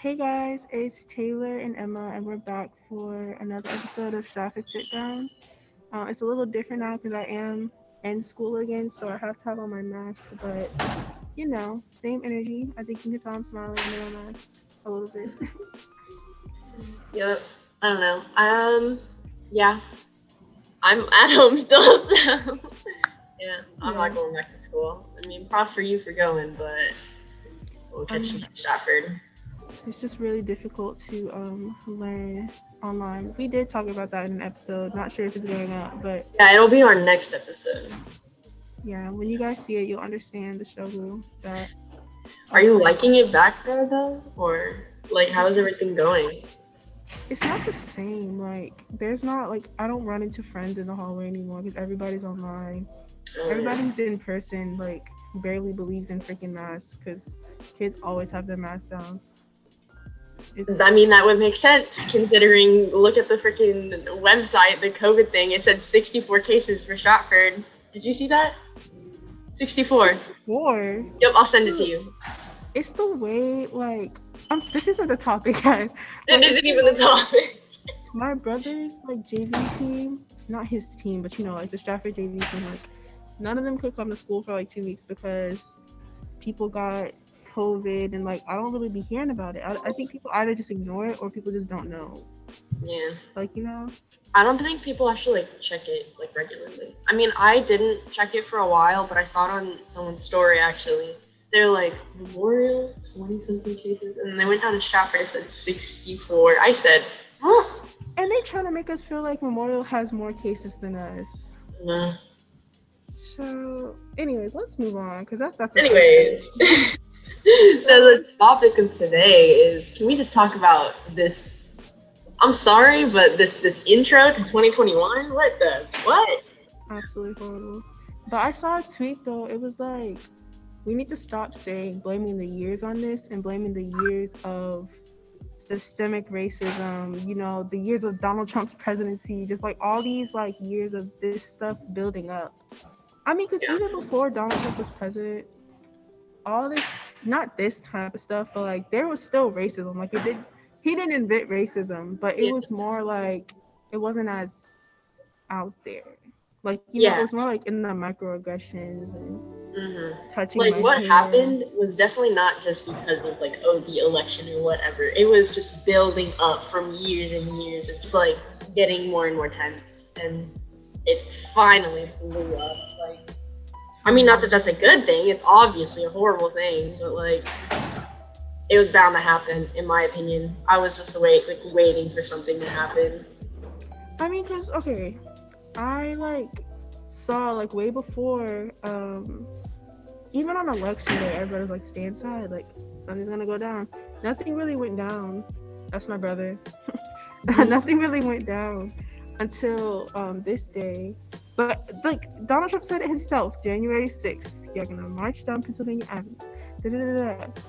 Hey guys, it's Taylor and Emma, and we're back for another episode of Stratford Sit Down. It's a little different now because I am in school again, so I have to have on my mask, but same energy. I think you can tell I'm smiling under my mask a little bit. Yep. I don't know. Yeah. I'm at home still, so yeah. I'm not going back to school. I mean, props for you for going, but we'll catch me at Stratford. It's just really difficult to learn online. We did talk about that in an episode. Not sure if it's going up, but yeah, it'll be our next episode. Yeah, when you guys see it, you'll understand the struggle that. Are you liking it back there though, or like how's everything going? It's not the same. Like, there's not like I don't run into friends in the hallway anymore because everybody's online. Everybody who's in person like barely believes in freaking masks because kids always have their masks down. I mean, that would make sense considering, look at the freaking website, the COVID thing. It said 64 cases for Stratford. Did you see that? 64. 64? Yep, I'll send it to you. It's the way, like, this isn't the topic, guys. It isn't even the topic. My brother's, like, JV team, not his team, but, like, the Stratford JV team, like, none of them could come to school for, like, 2 weeks because people got COVID and, like, I don't really be hearing about it. I think people either just ignore it or people just don't know. Yeah. Like, I don't think people actually, like, check it, like, regularly. I mean, I didn't check it for a while, but I saw it on someone's story, actually. They're like, Memorial, 20-something cases, and they went down to Stratford, it said 64. I said, huh? And they trying to make us feel like Memorial has more cases than us. Nah. So, anyways, let's move on, because that's anyways. So the topic of today is, can we just talk about this? I'm sorry, but this intro to 2021? What? Absolutely horrible. But I saw a tweet, though. It was like, we need to stop blaming the years on this and blaming the years of systemic racism, the years of Donald Trump's presidency, just like all these like years of this stuff building up. I mean, because even before Donald Trump was president, all this, not this type of stuff, but like there was still racism. Like he didn't invent racism, but it was more like it wasn't as out there. Like it was more like in the microaggressions and touching. Like what happened was definitely not just because of like the election or whatever. It was just building up from years and years. It's like getting more and more tense, and it finally blew up. Like, I mean, not that that's a good thing. It's obviously a horrible thing, but like, it was bound to happen, in my opinion. I was just waiting for something to happen. I mean, because I like saw like way before, even on election day, everybody was like, "Stay inside, like something's gonna go down." Nothing really went down. That's my brother. Nothing really went down until this day. But like Donald Trump said it himself, January 6th, you're gonna march down Pennsylvania Avenue.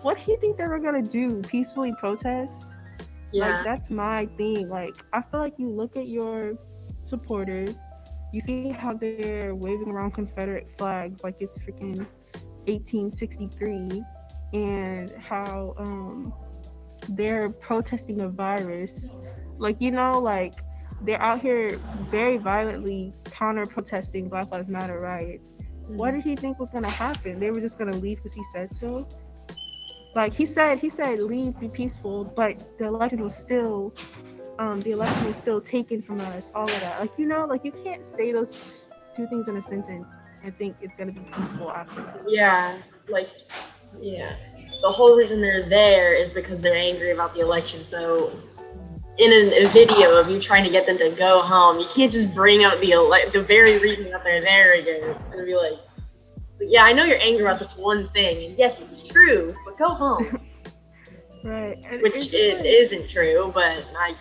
What do you think they were gonna do? Peacefully protest? Yeah. Like, that's my thing. Like, I feel like you look at your supporters, you see how they're waving around Confederate flags like it's freaking 1863, and how they're protesting a virus. Like, like they're out here very violently counter-protesting Black Lives Matter riots. Mm-hmm. What did he think was gonna happen? They were just gonna leave because he said so? Like, he said leave, be peaceful, but the election was still taken from us, all of that. Like, like you can't say those two things in a sentence and think it's gonna be peaceful after that. Yeah, the whole reason they're there is because they're angry about the election. So in a video of you trying to get them to go home, you can't just bring out the very reason that they're there again and be like, yeah, I know you're angry about this one thing, and yes, it's true, but go home. Right. And which it isn't true, but I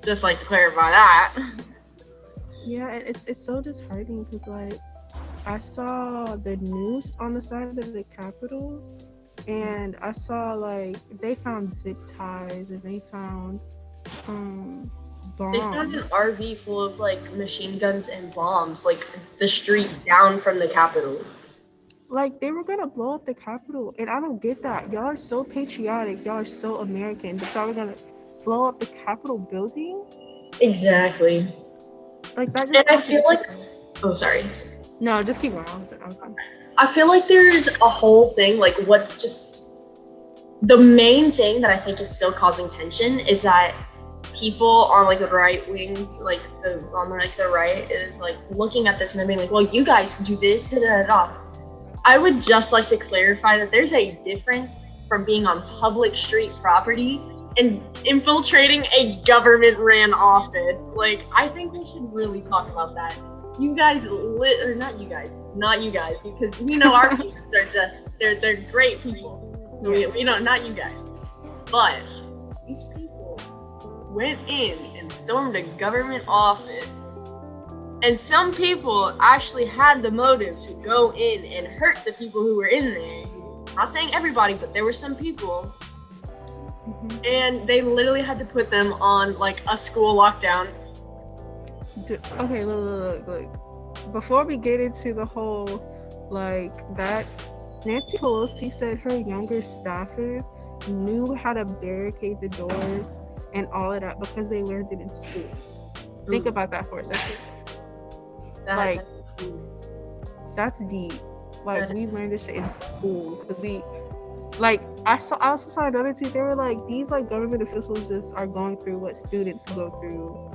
just like to clarify that. Yeah, it's so disheartening because like I saw the news on the side of the Capitol, and I saw like they found zip ties and they found bombs. They found an RV full of like machine guns and bombs, like the street down from the Capitol. Like, they were gonna blow up the Capitol, and I don't get that. Y'all are so patriotic, y'all are so American, but y'all are gonna blow up the Capitol building? Exactly. Like, that And just I feel like, contradicts itself. oh, sorry. No, just keep going. I was done. I feel like there's a whole thing, like, what's just the main thing that I think is still causing tension is that people on like the right wings, like on like the right, is like looking at this and they're being like, well, you guys do this, da da da. I would just like to clarify that there's a difference from being on public street property and infiltrating a government-ran office. Like, I think we should really talk about that. You guys, or not you guys, because you know our people are just they're great people. So we don't, not you guys, but these people went in and stormed a government office, and some people actually had the motive to go in and hurt the people who were in there. I'm not saying everybody, but there were some people, and they literally had to put them on like a school lockdown. Okay, look. Before we get into the whole like that, Nancy Pelosi said her younger staffers knew how to barricade the doors and all of that because they learned it in school. Think about that for a second. That's deep. Like, we learned this shit in school because I also saw another tweet. They were like, these like government officials just are going through what students go through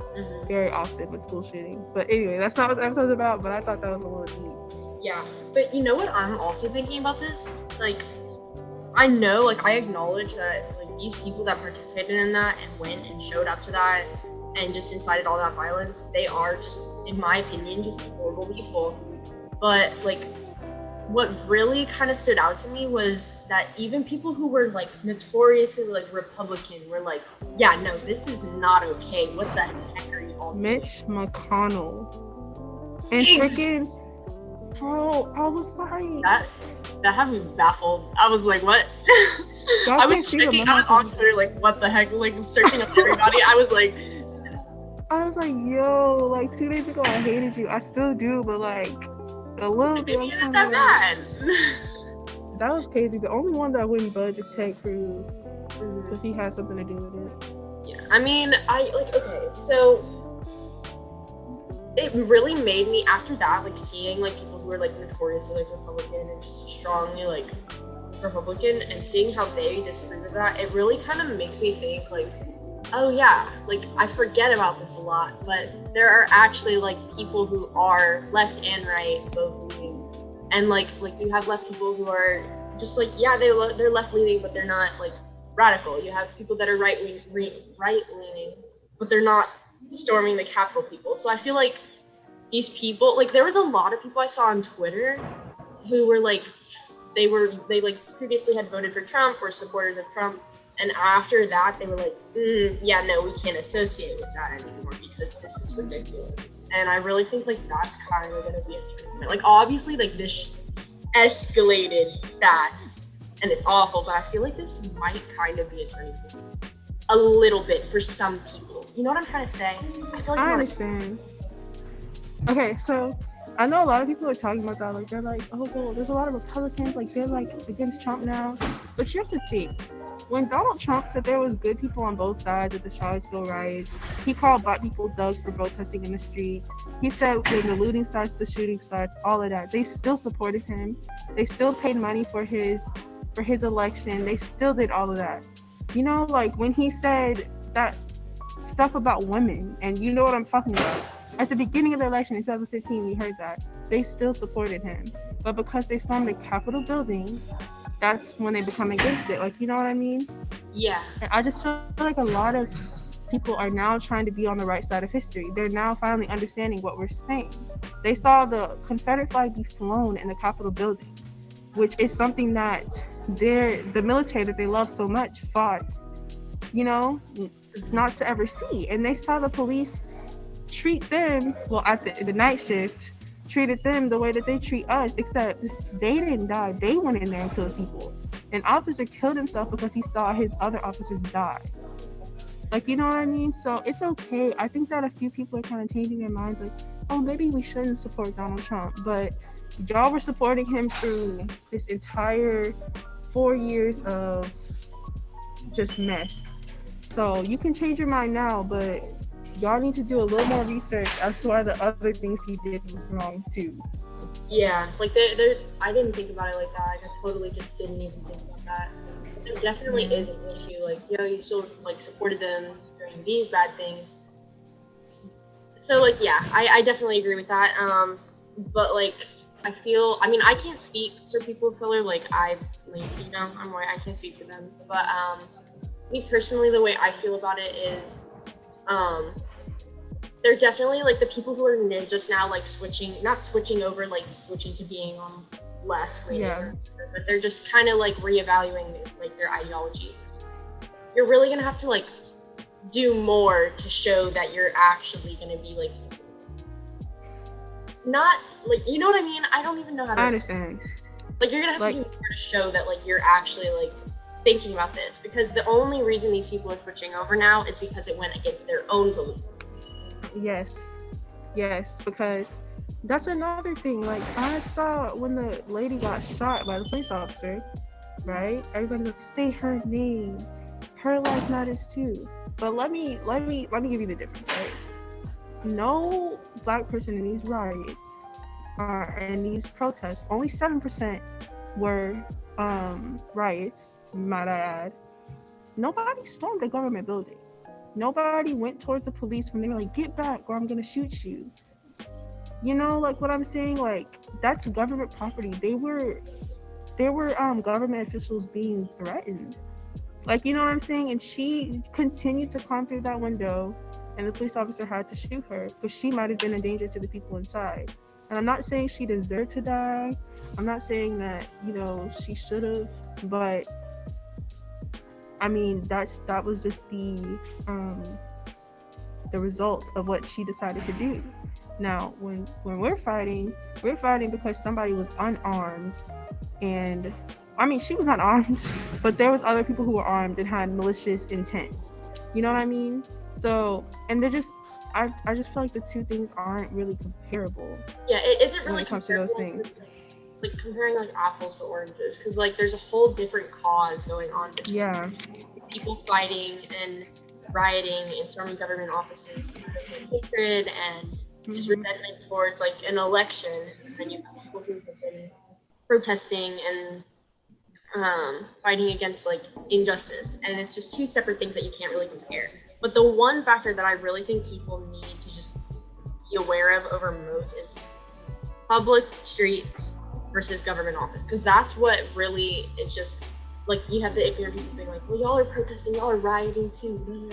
very often with school shootings. But anyway, that's not what the episode's about. But I thought that was a little deep. Yeah, but you know what I'm also thinking about this? Like, I know, like, I acknowledge that, like, these people that participated in that and went and showed up to that and just incited all that violence, they are just, in my opinion, just horrible people. But, like, what really kind of stood out to me was that even people who were, like, notoriously, like, Republican were like, yeah, no, this is not okay. What the heck are you all doing? Mitch McConnell. And freaking... Bro, I was like... That had me baffled. I was like, what? I was on Twitter like, what the heck? Like, searching up everybody. I was like, yo, like 2 days ago I hated you. I still do, but like a little bit. Maybe not that bad. That was crazy. The only one that wouldn't budge is Ted Cruz because he had something to do with it. Yeah, I mean, okay, so it really made me, after that, like, seeing like people who were like notoriously like Republican and just strongly like Republican, and seeing how they disapprove of that, it really kind of makes me think like, oh yeah, like, I forget about this a lot, but there are actually like people who are left and right both leaning, and like you have left people who are just like, yeah, they're left leaning, but they're not like radical. You have people that are right leaning, but they're not storming the Capitol people. So I feel like these people, like, there was a lot of people I saw on Twitter who were like, they like previously had voted for Trump or supporters of Trump, and after that they were like, yeah, no, we can't associate with that anymore because this is ridiculous. And I really think like that's kind of gonna be a turning point. Like, obviously, like, this escalated fast and it's awful, but I feel like this might kind of be a turning point a little bit for some people. You know what I'm trying to say? I understand. Okay, so I know a lot of people are talking about that. Like, they're like, oh, well, there's a lot of Republicans, like, they're like against Trump now. But you have to think, when Donald Trump said there was good people on both sides of the Charlottesville riots, he called black people thugs for protesting in the streets. He said when the looting starts, the shooting starts, all of that. They still supported him. They still paid money for his election. They still did all of that. You know, like, when he said that stuff about women, and you know what I'm talking about. At the beginning of the election in 2015, we heard that. They still supported him. But because they stormed the Capitol building, that's when they become against it. Like, you know what I mean? Yeah. And I just feel like a lot of people are now trying to be on the right side of history. They're now finally understanding what we're saying. They saw the Confederate flag be flown in the Capitol building, which is something that the military that they love so much fought, you know, not to ever see. And they saw the police treat them, well, at the night shift, treated them the way that they treat us, except they didn't die. They went in there and killed people. An officer killed himself because he saw his other officers die. Like, you know what I mean? So it's okay. I think that a few people are kind of changing their minds, like, oh, maybe we shouldn't support Donald Trump. But y'all were supporting him through this entire 4 years of just mess. So you can change your mind now, but y'all need to do a little more research as to why the other things he did was wrong too. Yeah, like I didn't think about it like that. I totally just didn't need to think about that. There definitely is an issue. Like, you still like supported them during these bad things. So like, yeah, I definitely agree with that. But like, I can't speak for people of color. Like, I'm white. I can't speak for them. But me personally, the way I feel about it is, they're definitely like the people who are just now like switching to being on left leaning, but they're just kind of like reevaluating like their ideologies. You're really gonna have to like do more to show that you're actually gonna be like not like, you know what I mean? I don't even know how to understand. Like, you're gonna have to do more to show that like you're actually like thinking about this, because the only reason these people are switching over now is because it went against their own beliefs. Yes, because that's another thing. Like, I saw when the lady got shot by the police officer, right? Everybody would say her name. Her life matters too. But let me give you the difference, right? No Black person in these riots or in these protests, only 7% were riots, might I add. Nobody stormed a government building. Nobody went towards the police when they were like, get back or I'm gonna shoot you. You know, like what I'm saying? Like, that's government property. There were government officials being threatened. Like, you know what I'm saying? And she continued to climb through that window, and the police officer had to shoot her because she might have been a danger to the people inside. And I'm not saying she deserved to die. I'm not saying that, she should have, but I mean, that was just the result of what she decided to do. Now, when we're fighting because somebody was unarmed, and I mean, she was not armed, but there was other people who were armed and had malicious intent. You know what I mean? So, and they're just, I just feel like the two things aren't really comparable. Yeah, it isn't really when it comes to those things. Like comparing like apples to oranges, because like there's a whole different cause going on between people fighting and rioting and storming government offices because of like hatred and just resentment towards like an election, and then you have people who have been protesting and fighting against like injustice, and it's just two separate things that you can't really compare. But the one factor that I really think people need to just be aware of over most is public streets versus government office, because that's what really is just like, you have the ignorant people being like, well, y'all are protesting, y'all are rioting too.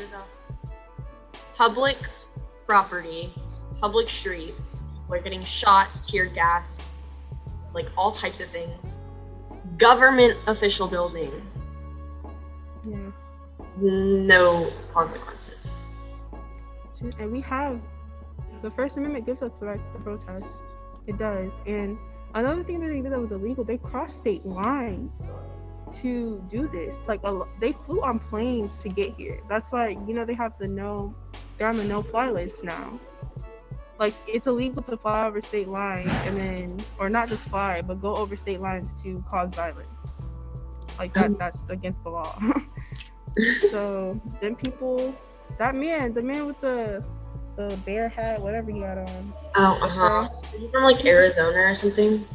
Public property, public streets, people are getting shot, tear gassed, like all types of things. Government official building. Yes. No consequences. And we have, the First Amendment gives us the right to protest. It does. And another thing that they did that was illegal, they crossed state lines to do this. Like, they flew on planes to get here. That's why, they have they're on the no-fly list now. Like, it's illegal to fly over state lines and then, or not just fly, but go over state lines to cause violence. Like, that's against the law. So then people, the man with the bear hat, whatever he had on. Is he from like Arizona or something?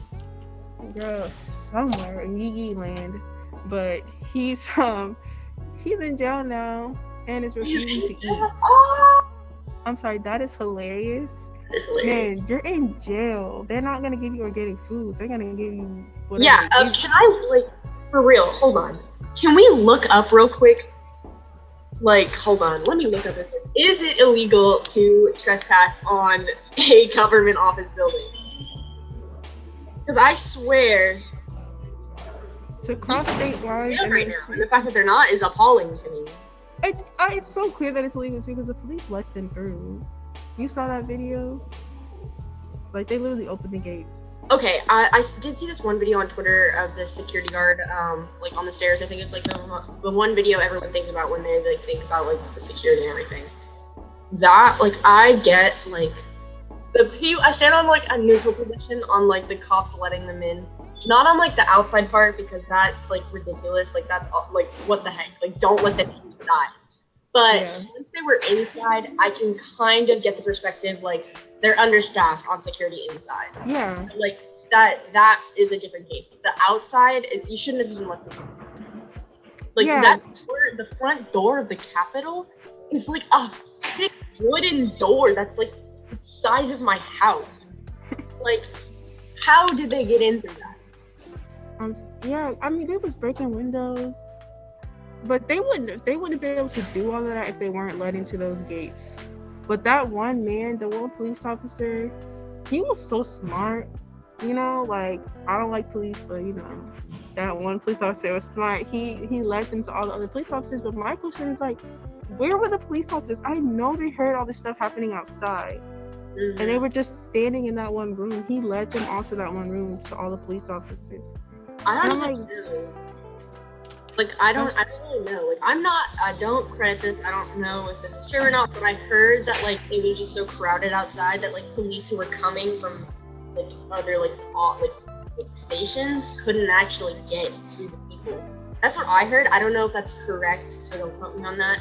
Girl, somewhere in Yee land. But he's in jail now and is refusing to eat. I'm sorry, that is hilarious. Man, you're in jail. They're not gonna give you organic food. They're gonna give you whatever. Yeah, can I, like, for real, hold on. Can we look up real quick? Like, hold on, let me look up real quick. Is it illegal to trespass on a government office building? Because I swear, to cross state lines and the fact that they're not is appalling to me. It's so clear that it's illegal because the police let them through. You saw that video? Like, they literally opened the gates. Okay, I did see this one video on Twitter of the security guard, like on the stairs. I think it's like the one video everyone thinks about when they like think about like the security and everything. That, like, I get like I stand on like a neutral position on like the cops letting them in, not on like the outside part because that's like ridiculous. Like that's like what the heck? Like don't let them inside. But once they were inside, I can kind of get the perspective like they're understaffed on security inside. Yeah. Like that is a different case. The outside is you shouldn't have even let them in. Like that door, the front door of the Capitol is like a big wooden door that's like the size of my house. Like, how did they get in through that? Yeah, I mean, they was breaking windows, but they wouldn't be able to do all of that if they weren't led into those gates. But that one man, the one police officer, he was so smart. You know, like, I don't like police, but you know, that one police officer was smart. He led them to all the other police officers. But my question is like, where were the police officers? I know they heard all this stuff happening outside. Mm-hmm. And they were just standing in that one room. He led them all to that one room to all the police officers. I don't know. Like, I don't really know. Like, I don't credit this. I don't know if this is true or not, but I heard that, like, it was just so crowded outside that, like, police who were coming from, like, other, like stations couldn't actually get through the people. That's what I heard. I don't know if that's correct, so don't quote me on that.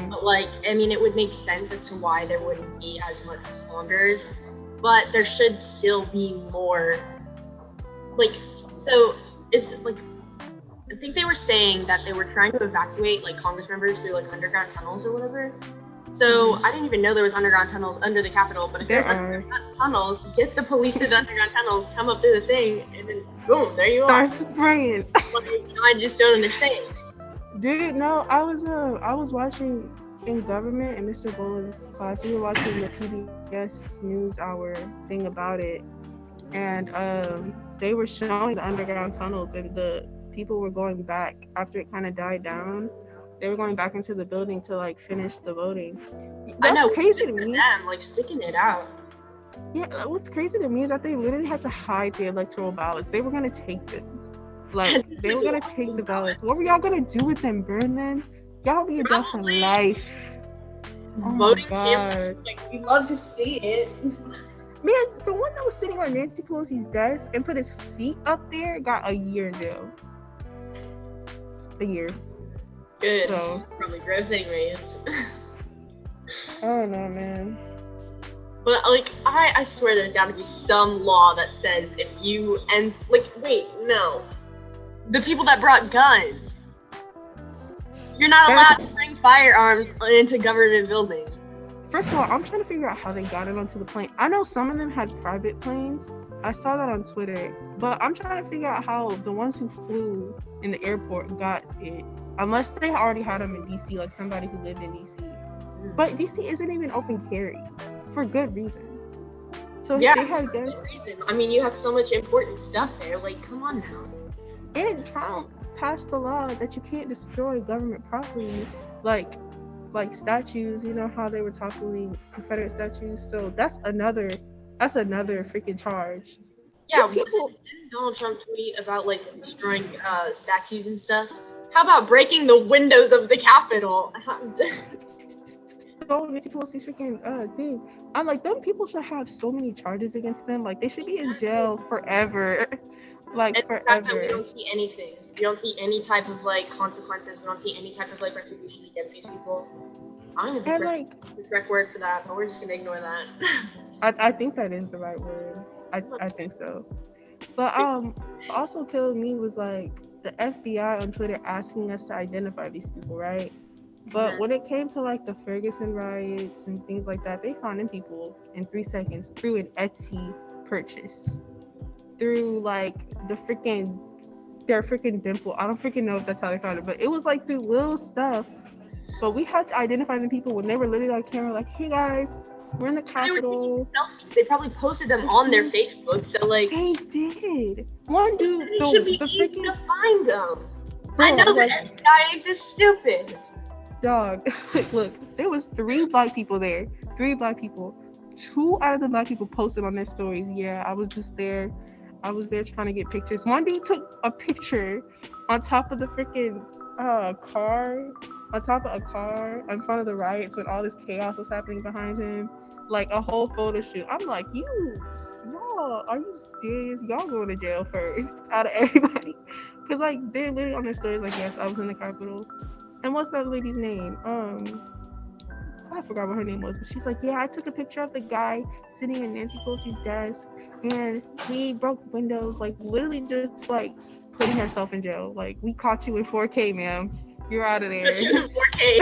But, like, I mean, it would make sense as to why there wouldn't be as much responders, but there should still be more, like, so it's, like, I think they were saying that they were trying to evacuate, like, Congress members through, like, underground tunnels or whatever. So I didn't even know there was underground tunnels under the Capitol, but if there's underground tunnels, get the police to the underground tunnels, come up through the thing, and then boom, there you are. Start spraying. Like, I just don't understand. Dude, no, I was watching in government in Mr. Bullen's class. We were watching the PBS News Hour thing about it, and they were showing the underground tunnels, and the people were going back after it kind of died down. They were going back into the building to like finish the voting. That's I know, crazy to me. Them, like sticking it out. Yeah, what's crazy to me is that they literally had to hide the electoral ballots. They were gonna take them. Like they were gonna take the ballots. What were y'all gonna do with them? Burn them? Y'all be dead for life. Voting cameras, like we love to see it. Man, the one that was sitting on Nancy Pelosi's desk and put his feet up there got a year in jail. A year. Good. So, probably gross anyways. I don't know, man. But like, I swear there's got to be some law that says if you the people that brought guns, you're not allowed to bring firearms into government buildings. First of all, I'm trying to figure out how they got it onto the plane. I know some of them had private planes. I saw that on Twitter. But I'm trying to figure out how the ones who flew in the airport got it. Unless they already had them in DC, like somebody who lived in DC. But DC isn't even open carry for good reason. So yeah, they had good reason. I mean, you have so much important stuff there. Like, come on now. And Trump passed the law that you can't destroy government property, like statues. You know how they were toppling Confederate statues. So that's another freaking charge. Yeah, didn't Donald Trump tweet about like destroying statues and stuff? How about breaking the windows of the Capitol? So Nancy Pelosi's freaking thing. I'm like, them people should have so many charges against them. Like, they should be in jail forever. Like, and forever. We don't see anything. We don't see any type of like consequences. We don't see any type of like retribution against these people. I don't know the correct word for that, but we're just gonna ignore that. I think that is the right word. I think so. But also killed me was like the FBI on Twitter asking us to identify these people, right? But when it came to like the Ferguson riots and things like that, they found them people in 3 seconds through an Etsy purchase, through like their freaking dimple. I don't freaking know if that's how they found it, but it was like through little stuff. But we had to identify the people when they were literally on camera, like, "Hey guys, we're in the Capitol." They probably posted them on their Facebook, so like they did. One dude, it should be easy to find them. Bro, I know that FBI ain't this stupid. Dog, look, there was 3 black people there. 3 black people. 2 out of the black people posted on their stories. Yeah, I was just there. I was there trying to get pictures. One dude took a picture on top of the freaking car on top of a car in front of the riots when all this chaos was happening behind him, like a whole photo shoot. I'm like, y'all, are you serious? Y'all going to jail first out of everybody. Because, like, they're literally on their stories like, yes, I was in the Capitol. And what's that lady's name? I forgot what her name was, but she's like, yeah, I took a picture of the guy sitting in Nancy Pelosi's desk, and he broke windows, like, literally just, like, putting herself in jail. Like, we caught you in 4K, ma'am. You're out of there. Caught you in 4K.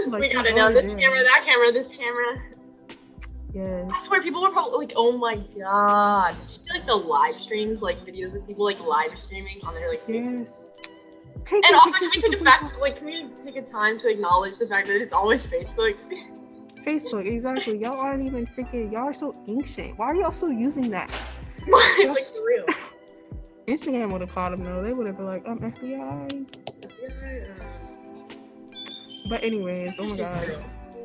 like we got it now. This camera, that camera, this camera. Yeah. I swear people were probably like, oh my god. You see, like, the live streams, like, videos of people, like, live streaming on their, like, yes. And also, can we take a time to acknowledge the fact that it's always Facebook? Facebook, exactly. Y'all aren't even freaking, y'all are so ancient. Why are y'all still using that? Like, for real. Instagram would have caught them though. They would have been like, FBI. But anyways, oh my god.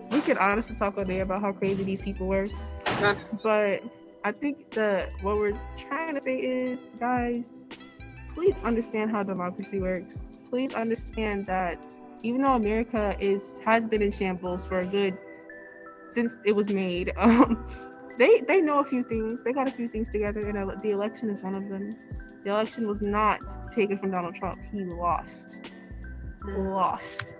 We could honestly talk all day about how crazy these people were. But I think that what we're trying to say is, guys, please understand how democracy works. Please understand that even though America has been in shambles for a good since it was made, they know a few things. They got a few things together, and the election is one of them. The election was not taken from Donald Trump. He lost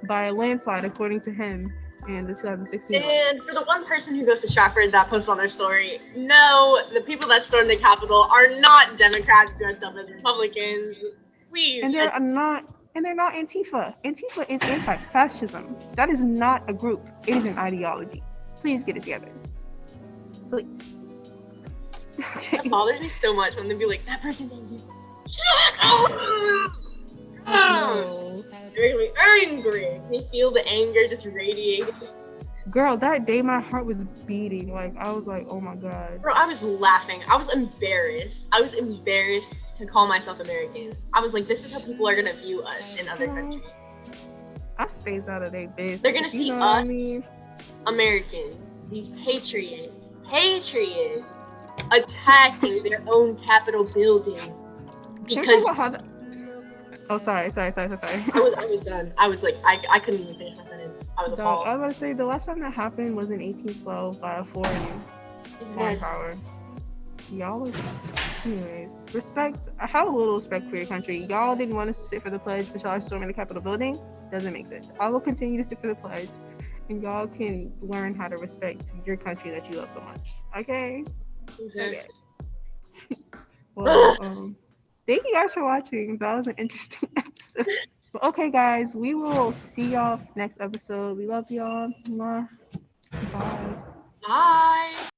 by a landslide, according to him, in the 2016. And for the one person who goes to Stratford that posted on their story, no, the people that stormed the Capitol are not Democrats dressed up as Republicans. Please. And they're not Antifa. Antifa is anti-fascism. That is not a group. It is an ideology. Please get it together. Please. Okay. That bothers me so much when they be like, that person's Antifa. Shut up! No. They're making me angry. Can you feel the anger just radiating? Girl, that day my heart was beating. Like, I was like, oh my god. Bro, I was laughing. I was embarrassed. I was embarrassed to call myself American. I was like, this is how people are gonna view us in other countries. I stays out of their business. They're gonna see us, Americans, these patriots, attacking their own Capitol building because. Oh, sorry. I was done. I was like, I couldn't even finish my sentence. I was appalled. I was about to say, the last time that happened was in 1812 by a foreign power. Y'all are... Anyways, respect. I have a little respect for your country. Y'all didn't want us to sit for the pledge, but y'all are storming the Capitol building. Doesn't make sense. I will continue to sit for the pledge, and y'all can learn how to respect your country that you love so much. Okay? Exactly. Okay. Well, thank you guys for watching. That was an interesting episode. But okay, guys, we will see y'all next episode. We love y'all. Bye. Bye.